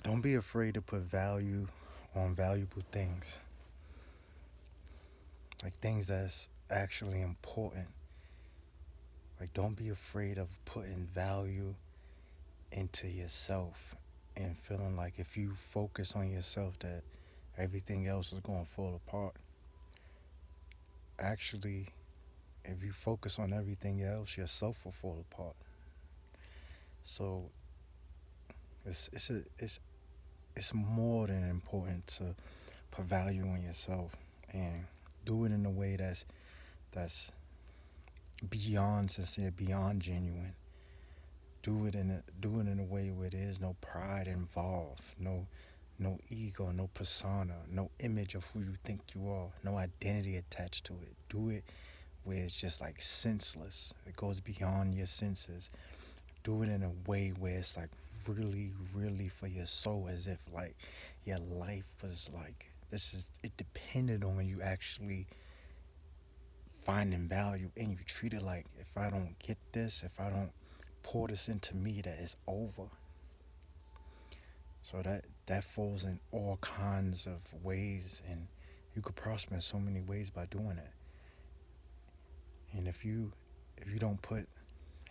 Don't be afraid to put value on valuable things, like things that's actually important. Like, don't be afraid of putting value into yourself and feeling like if you focus on yourself, that everything else is going to fall apart. Actually, if you focus on everything else, yourself will fall apart. So it's more than important to put value on yourself and do it in a way that's beyond sincere, beyond genuine. Do it in a way where there's no pride involved, no ego, no persona, no image of who you think you are, no identity attached to it. Do it where it's just like senseless. It goes beyond your senses. Do it in a way where it's like really, really for your soul, as if like your life was like this is it depended on you actually finding value, and you treat it like, if I don't get this, if I don't pour this into me, that it's over. So that falls in all kinds of ways, and you could prosper in so many ways by doing it. And if you don't put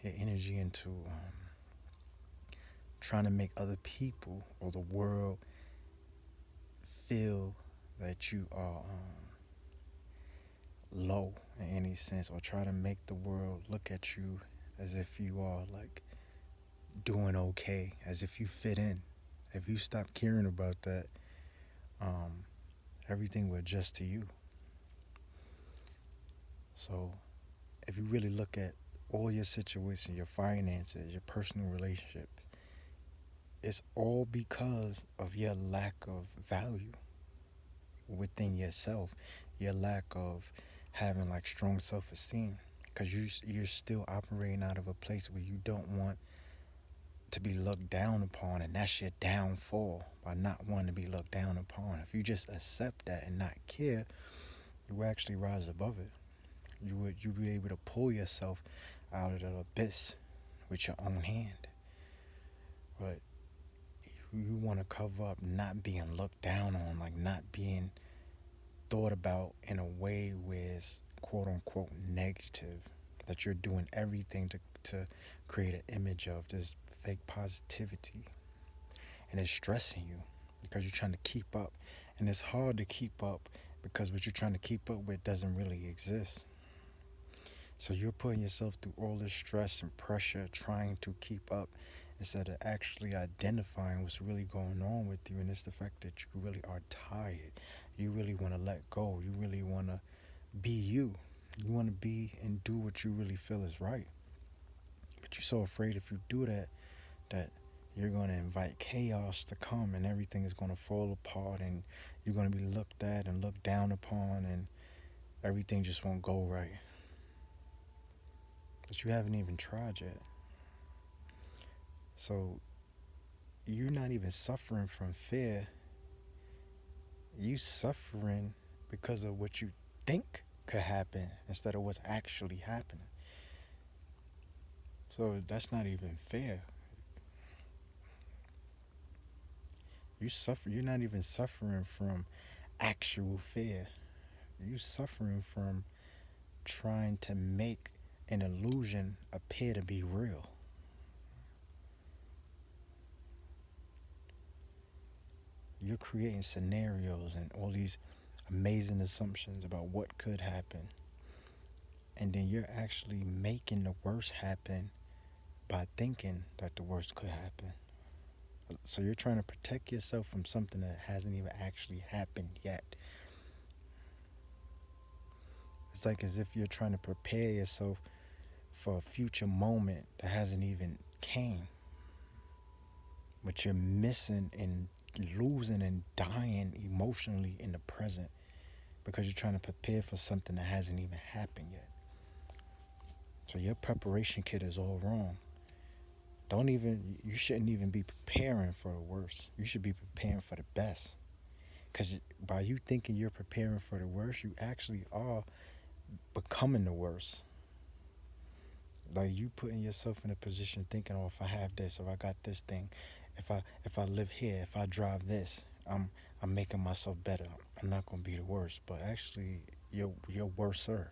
your energy into trying to make other people or the world feel that you are low in any sense, or try to make the world look at you as if you are like doing okay, as if you fit in. If you stop caring about that, um, everything will adjust to you. So if you really look at all your situations, your finances, your personal relationships, it's all because of your lack of value within yourself, your lack of having like strong self-esteem, because you're still operating out of a place where you don't want to be looked down upon, and that's your downfall by not wanting to be looked down upon. If you just accept that and not care, you will actually rise above it. You be able to pull yourself out of the abyss with your own hand. But you want to cover up not being looked down on, like not being thought about in a way where it's quote unquote negative, that you're doing everything to create an image of this fake positivity, and it's stressing you because you're trying to keep up, and it's hard to keep up because what you're trying to keep up with doesn't really exist. So you're putting yourself through all this stress and pressure trying to keep up, instead of actually identifying what's really going on with you. And it's the fact that you really are tired. You really want to let go. You really want to be you. You want to be and do what you really feel is right. But you're so afraid if you do that, that you're going to invite chaos to come, and everything is going to fall apart, and you're going to be looked at and looked down upon, and everything just won't go right. But you haven't even tried yet. So you're not even suffering from fear. You suffering because of what you think could happen instead of what's actually happening. So that's not even fair. You're not even suffering from actual fear. You suffering from trying to make an illusion appear to be real. You're creating scenarios and all these amazing assumptions about what could happen. And then you're actually making the worst happen by thinking that the worst could happen. So you're trying to protect yourself from something that hasn't even actually happened yet. It's like as if you're trying to prepare yourself for a future moment that hasn't even came. But you're missing and losing and dying emotionally in the present because you're trying to prepare for something that hasn't even happened yet. So your preparation kit is all wrong. You shouldn't even be preparing for the worst. You should be preparing for the best. Because by you thinking you're preparing for the worst, you actually are becoming the worst. Like you putting yourself in a position thinking, oh, if I have this, if I got this thing, if I live here, if I drive this, I'm making myself better. I'm not gonna be the worst, but actually you're worser.